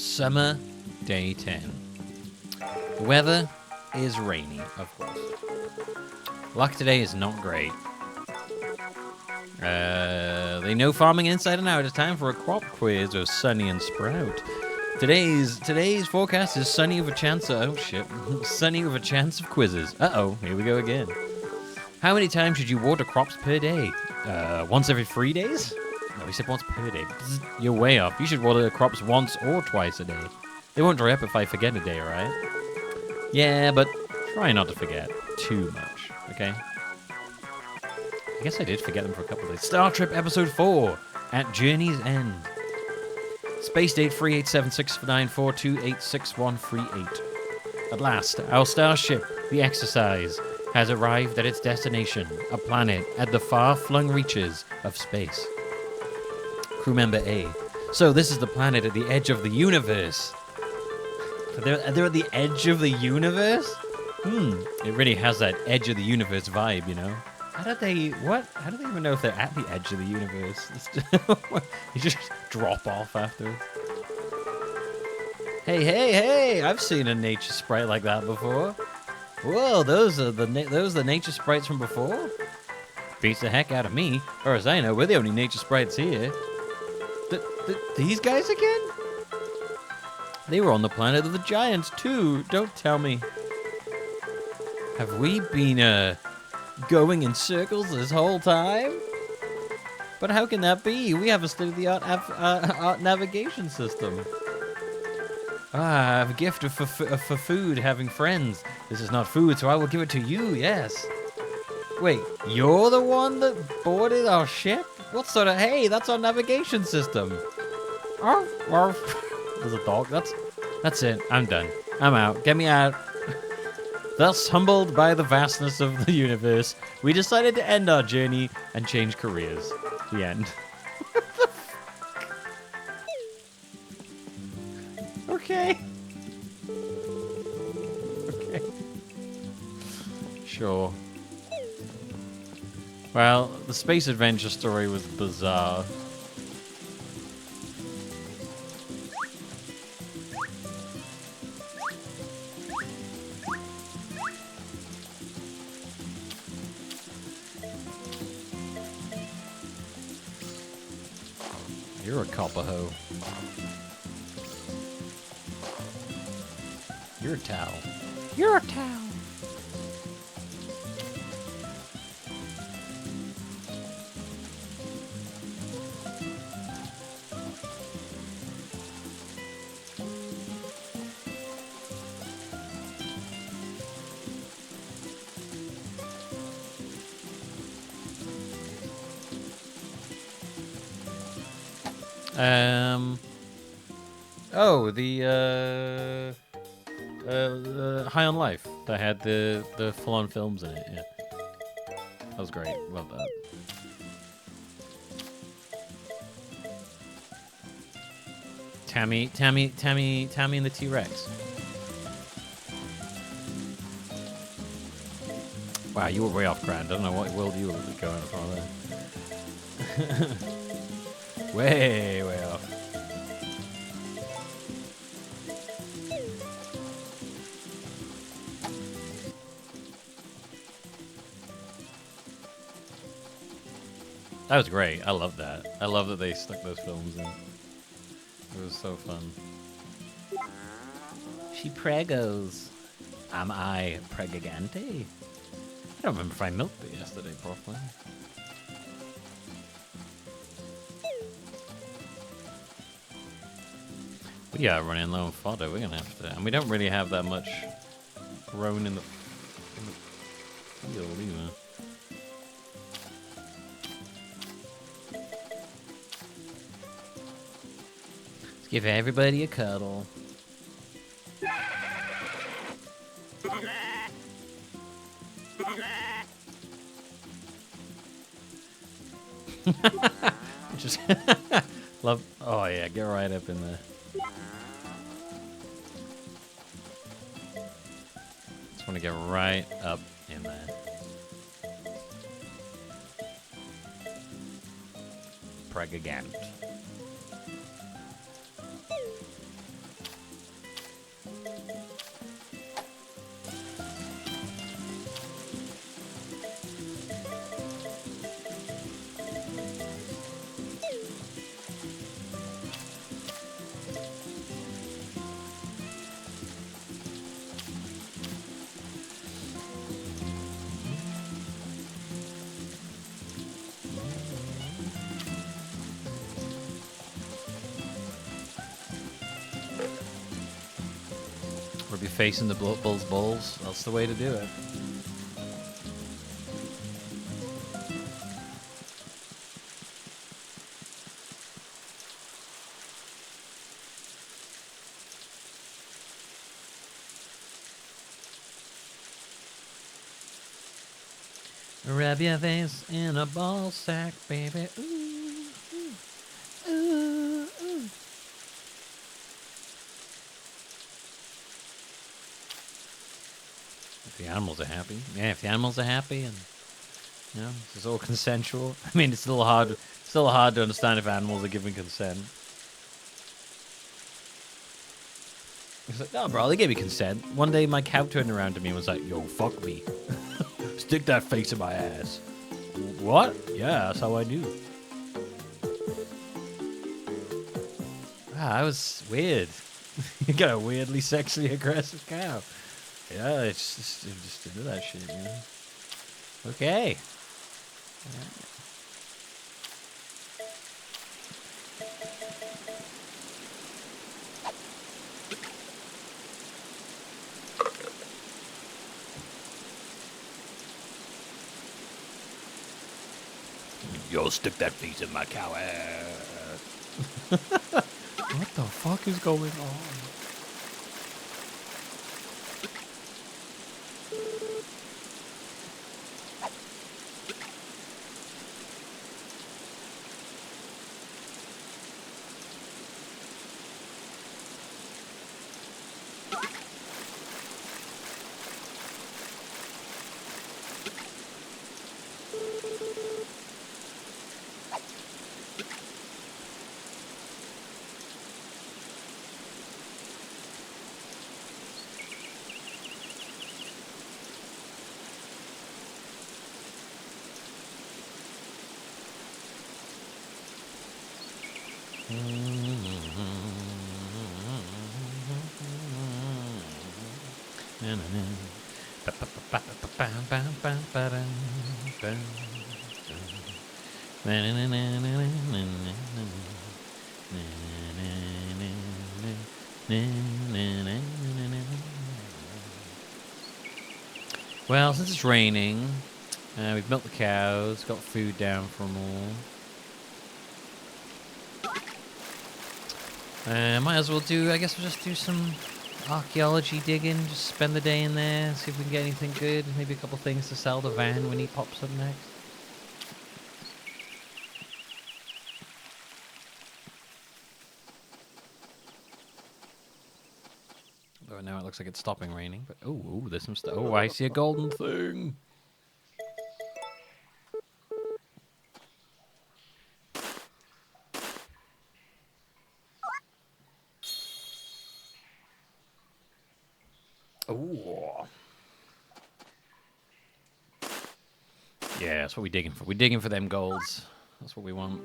Summer, day 10. The weather is rainy, of course. Luck today is not great. They know farming inside and out. It's time for a crop quiz of Sunny and Sprout. Today's forecast is sunny with a chance of... Oh, shit. Sunny with a chance of quizzes. Uh-oh, here we go again. How many times should you water crops per day? Once every 3 days? No, we said once per day. You're way off. You should water the crops once or twice a day. They won't dry up if I forget a day, right? Yeah, but try not to forget too much, okay? I guess I did forget them for a couple of days. Star Trek Episode 4, At Journey's End. Space date 387694286138. At last, our starship, the Exercise, has arrived at its destination, a planet at the far-flung reaches of space. Crew member A. So this is the planet at the edge of the universe. They're at the edge of the universe? It really has that edge of the universe vibe, you know? How do they even know if they're at the edge of the universe? You just drop off after. Hey, I've seen a nature sprite like that before. Whoa, those are the nature sprites from before? Beats the heck out of me. Or as I know, we're the only nature sprites here. These guys again? They were on the planet of the giants too, don't tell me. Have we been, going in circles this whole time? But how can that be? We have a state-of-the-art art navigation system. I have a gift for food, having friends. This is not food, so I will give it to you, yes. Wait, you're the one that boarded our ship? What sort of... Hey, that's our navigation system. Arf, arf. There's a dog. That's it. I'm done. I'm out. Get me out. Thus, humbled by the vastness of the universe, we decided to end our journey and change careers. The end. Okay. Okay. Sure. Well, the space adventure story was bizarre. You're a copper hoe. You're a towel. You're a towel. Oh, the High on Life that had the full-on films in it. Yeah, that was great. Love that. Tammy and the T-Rex. Wow, you were way off grand. I don't know what world you were going from there. Way off. That was great. I love that. I love that they stuck those films in. It was so fun. She pregos. Am I pregigante? I don't remember if I milked it yesterday properly. We are running low on fodder. We're gonna have to, and we don't really have that much grown in the field either. Let's give everybody a cuddle. Just love. Oh yeah, get right up in there. Just want to get right up in there. Pregigant. Rub your face in the bull's balls. That's the way to do it. Rub your face in a ball sack, baby. Ooh, ooh, ooh, ooh. If the animals are happy. Yeah, if the animals are happy and, you know, it's all consensual. I mean, it's still hard to understand if animals are giving consent. It's like, no, bro, they gave me consent. One day my cow turned around to me and was like, yo, fuck me. Stick that face in my ass. What? Yeah, that's how I do. Wow, that was weird. You got a weirdly sexually aggressive cow. Yeah, it's just into that shit, you know. Okay. Yo, stick that face in my cow ass. What the fuck is going on? Well, since it's raining, we've milked the cows, got food down for them all. Might as well do, I guess we'll just do some archaeology digging, just spend the day in there, see if we can get anything good, maybe a couple things to sell to Van when he pops up next. Oh, now it looks like it's stopping raining, but oh, there's some stuff. Oh, I see a golden thing. Oh. Yeah, that's what we're digging for. We're digging for them golds. That's what we want.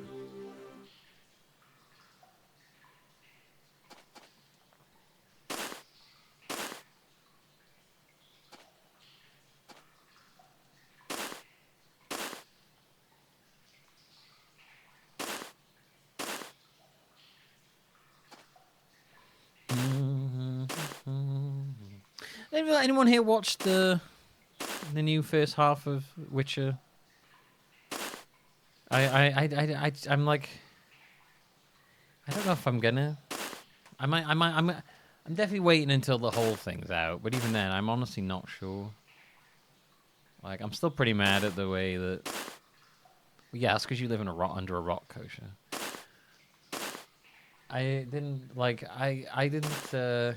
Anyone here watched the new first half of Witcher? I'm like, I don't know if I'm gonna. I'm definitely waiting until the whole thing's out. But even then, I'm honestly not sure. Like, I'm still pretty mad at the way that. Well, yeah, that's because you live in under a rock, Kosher. I didn't like. I didn't.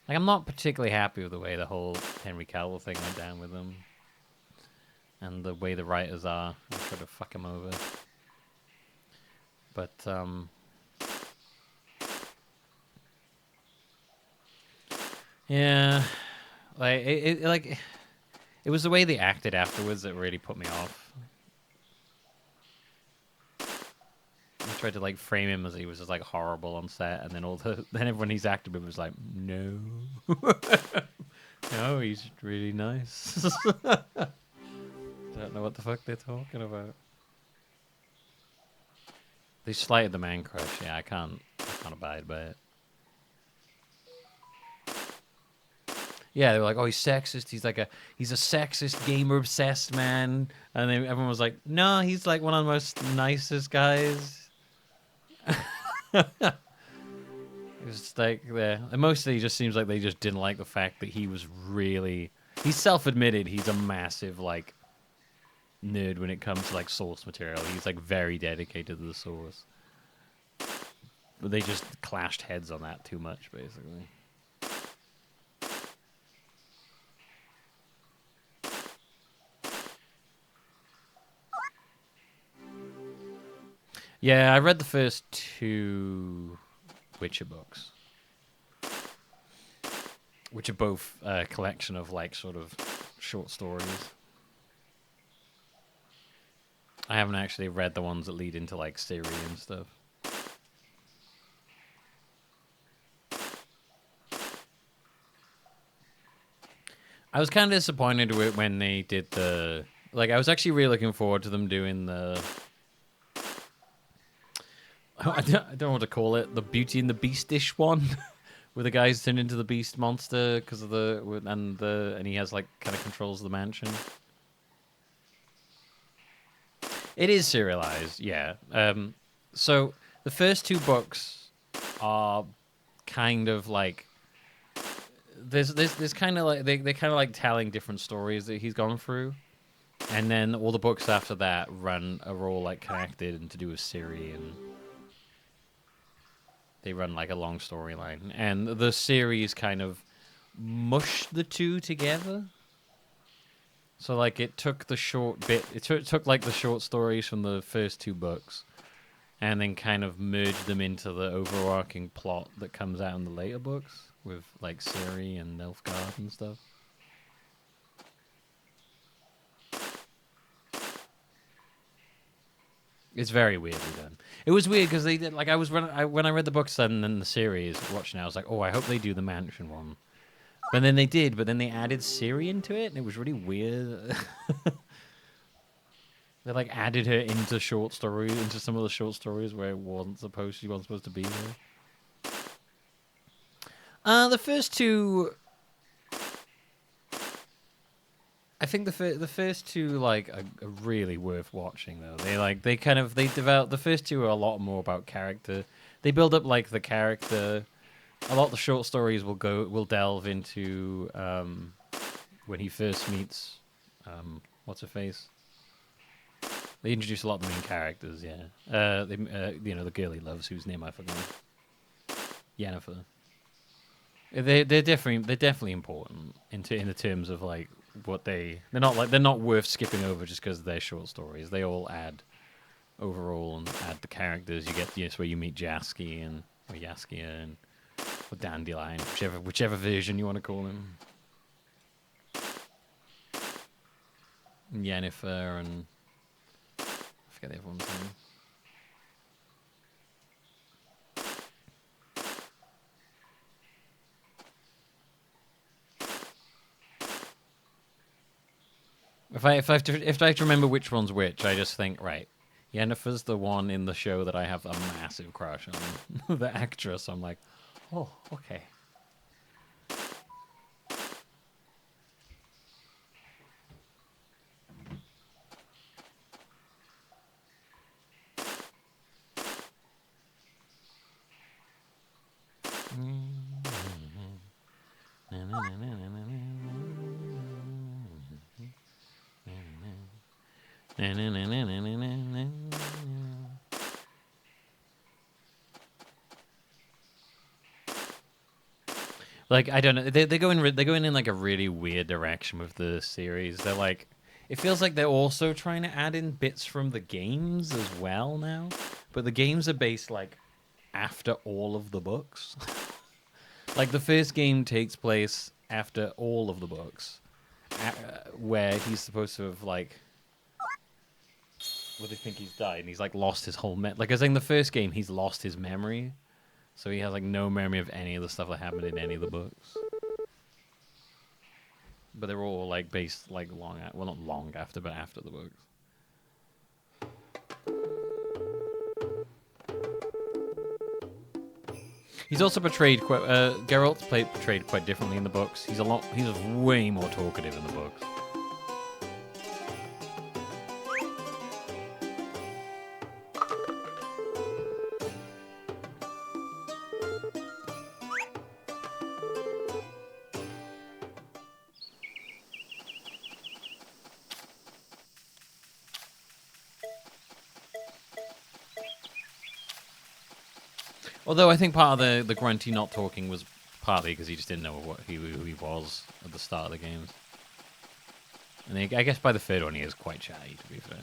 Like, I'm not particularly happy with the way the whole Henry Cavill thing went down with him. And the way the writers are. I try to fuck him over. But, yeah. Like, it was the way they acted afterwards that really put me off. They tried to, like, frame him as he was just, like, horrible on set. And then then everyone he's acted with was like, no. No, he's really nice. Don't know what the fuck they're talking about. They slighted the man crush. Yeah, I can't abide by it. Yeah, they were like, "Oh, he's sexist. He's a sexist, gamer obsessed man." And then everyone was like, "No, he's like one of the most nicest guys." It was just like there. And mostly, it just seems like they just didn't like the fact that he was really. He's self-admitted he's a massive like nerd when it comes to like source material. He's like very dedicated to the source. But they just clashed heads on that too much, basically. Yeah, I read the first two Witcher books, which are both a collection of like sort of short stories. I haven't actually read the ones that lead into like Siri and stuff. I was kind of disappointed with when they did the like. I was actually really looking forward to them doing the. I don't know what to call it. The Beauty and the Beastish one, where the guy's turned into the Beast monster because of and he has like kind of controls the mansion. It is serialized, yeah. So the first two books are kind of like there's kind of like they kind of like telling different stories that he's gone through, and then all the books after that are all like connected and to do with Siri, and they run like a long storyline, and the series kind of mush the two together. So like it took the short bit, it took like the short stories from the first two books, and then kind of merged them into the overarching plot that comes out in the later books with like Ciri and Nilfgaard and stuff. It's very weirdly done. It was weird because they did like when I read the books and then the series watching, I was like, oh, I hope they do the mansion one. But then they did, but then they added Ciri into it, and it was really weird. They like added her into some of the short stories where she wasn't supposed to be there. The first two, I think the first two like are really worth watching though. They develop the first two are a lot more about character. They build up like the character. A lot of the short stories will delve into when he first meets what's her face. They introduce a lot of the main characters. Yeah, the girl he loves, whose name I forgot. Yennefer. They're definitely important in the terms of like what they're not worth skipping over just because they're short stories. They all add overall and add the characters. You get where you meet Jaskia and or Dandelion, whichever version you want to call him. And Yennefer and I forget everyone's name. If I have to remember which one's which, I just think right. Yennefer's the one in the show that I have a massive crush on. The actress. I'm like, oh, okay. Like I don't know, they're going in like a really weird direction with the series. They're like, it feels like they're also trying to add in bits from the games as well now, but the games are based like after all of the books. Like the first game takes place after all of the books, where he's supposed to have like, what do they think he's died? And he's like lost his whole like I was saying, the first game he's lost his memory, so he has like no memory of any of the stuff that happened in any of the books. But they're all like based like well not long after, but after the books. He's also portrayed quite. Geralt's portrayed quite differently in the books. He's way more talkative in the books. Although I think part of the Grunty not talking was partly because he just didn't know who he was at the start of the games. And I guess by the third one he is quite chatty, to be fair.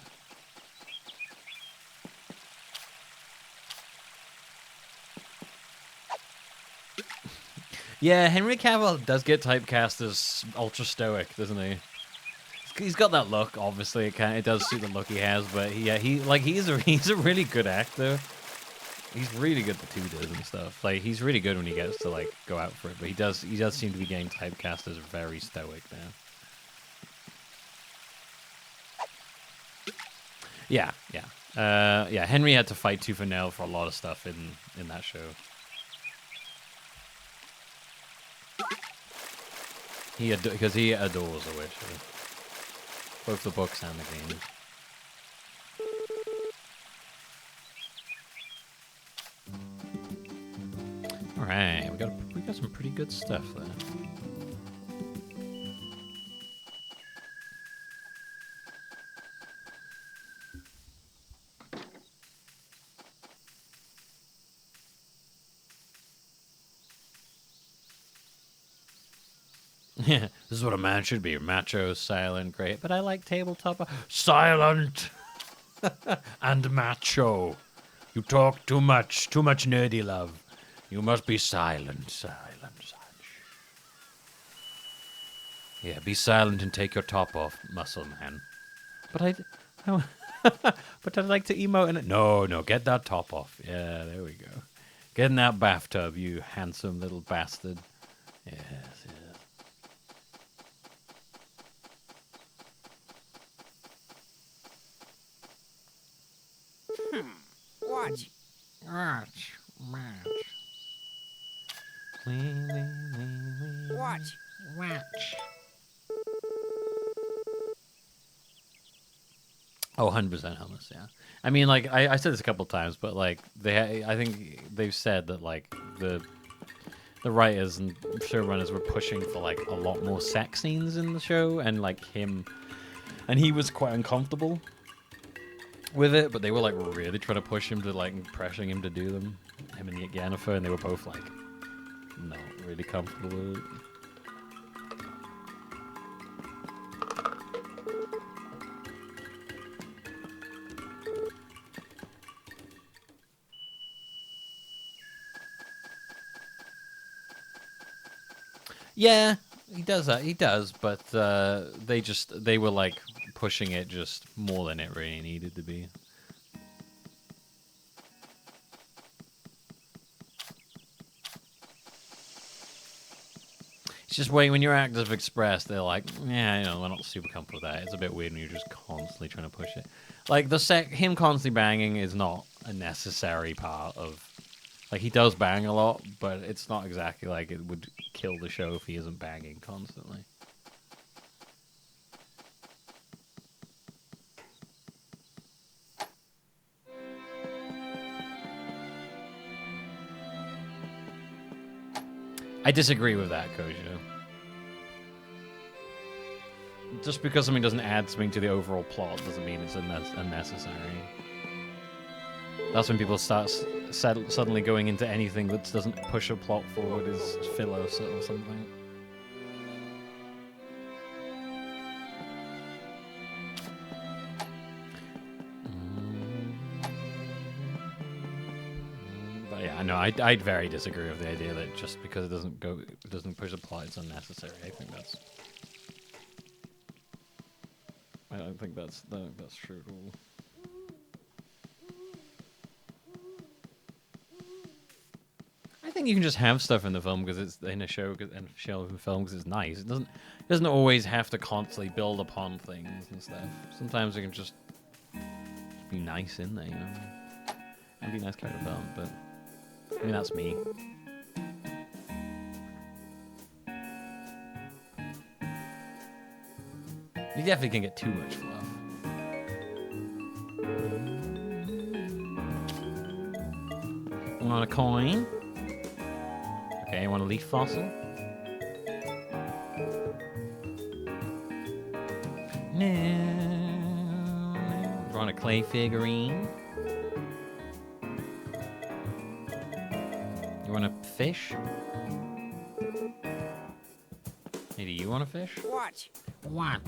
Yeah, Henry Cavill does get typecast as ultra stoic, doesn't he? He's got that look, obviously. It does suit the look he has, but he's a really good actor. He's really good at the tutors and stuff. Like, he's really good when he gets to like go out for it, but he does seem to be getting typecast as very stoic now. Yeah. Yeah, Henry had to fight tooth and nail for a lot of stuff in that show. Because he adores The Witcher. Both the books and the games. Alright, we got some pretty good stuff there. Yeah, this is what a man should be. Macho, silent, great. But I like tabletop. Silent! And macho. You talk too much nerdy love. You must be silent. Yeah, be silent and take your top off, muscle man. But but I'd like to emote in it. No, get that top off. Yeah, there we go. Get in that bathtub, you handsome little bastard. Yes. Watch. Oh, 100% hummus, yeah. I mean, like, I said this a couple times, but, like, I think they've said that, like, the writers and showrunners were pushing for, like, a lot more sex scenes in the show, and, like, he was quite uncomfortable with it, but they were, like, really trying to push him to, like, pressuring him to do them, him and Yennefer, and they were both, like, not really comfortable with it. Yeah, he does that. He does, but they were like pushing it just more than it really needed to be. It's just when your actors have expressed, they're like, yeah, we're not super comfortable with that. It's a bit weird when you're just constantly trying to push it. Like him constantly banging is not a necessary part of. Like, he does bang a lot, but it's not exactly like it would kill the show if he isn't banging constantly. I disagree with that, Kojo. Just because something doesn't add something to the overall plot doesn't mean it's unnecessary. That's when people start suddenly going into anything that doesn't push a plot forward is filler or something. But yeah, no, I'd very disagree with the idea that just because it doesn't push a plot, it's unnecessary. I don't think that's true at all. I think you can just have stuff in the film because it's in a show and show in film because it's nice. It doesn't always have to constantly build upon things and stuff. Sometimes it can just be nice in there, and be a nice character development. But I mean, that's me. You definitely can get too much fluff. Want a coin? Okay, want a leaf fossil? No. Want a clay figurine? You want a fish? Hey, do you want a fish? Watch. Watch.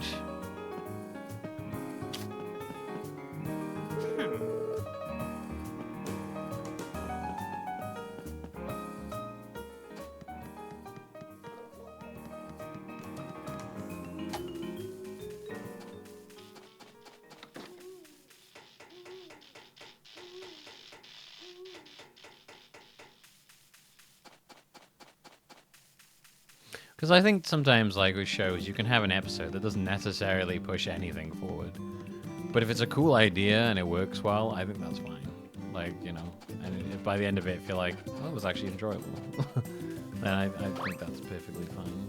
Because I think sometimes, like with shows, you can have an episode that doesn't necessarily push anything forward. But if it's a cool idea and it works well, I think that's fine. Like, you know, and if by the end of it, feel like, oh, it was actually enjoyable. Then I think that's perfectly fine.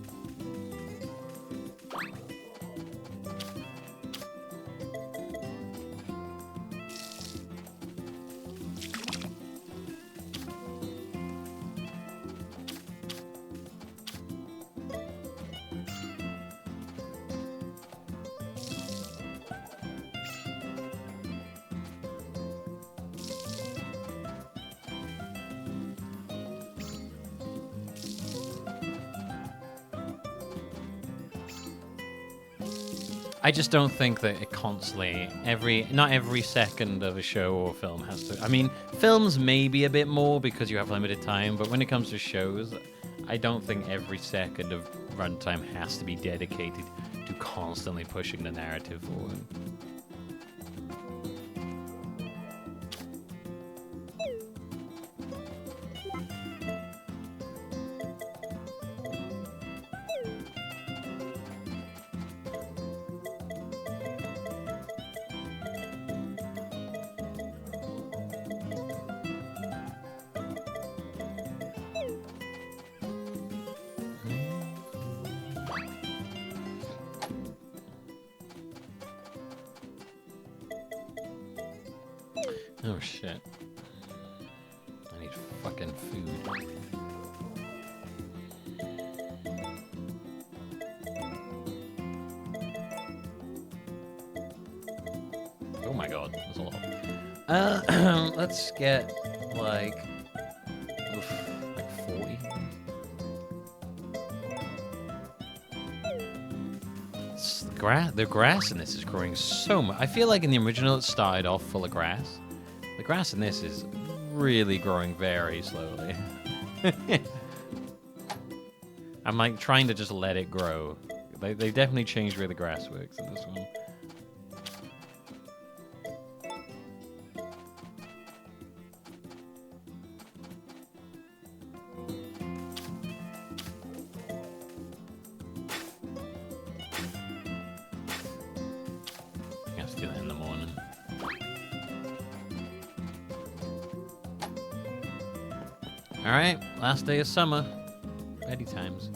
I just don't think that it constantly, not every second of a show or film has to. I mean, films maybe a bit more because you have limited time, but when it comes to shows, I don't think every second of runtime has to be dedicated to constantly pushing the narrative forward. Oh shit. I need fucking food. Oh my god, that's a lot. Let's get like 40. The grass in this is growing so much. I feel like in the original it started off full of grass. The grass in this is really growing very slowly. I'm like trying to just let it grow. They definitely changed where the grass works in this one. I have to do that in the morning. Alright, last day of summer. Ready times.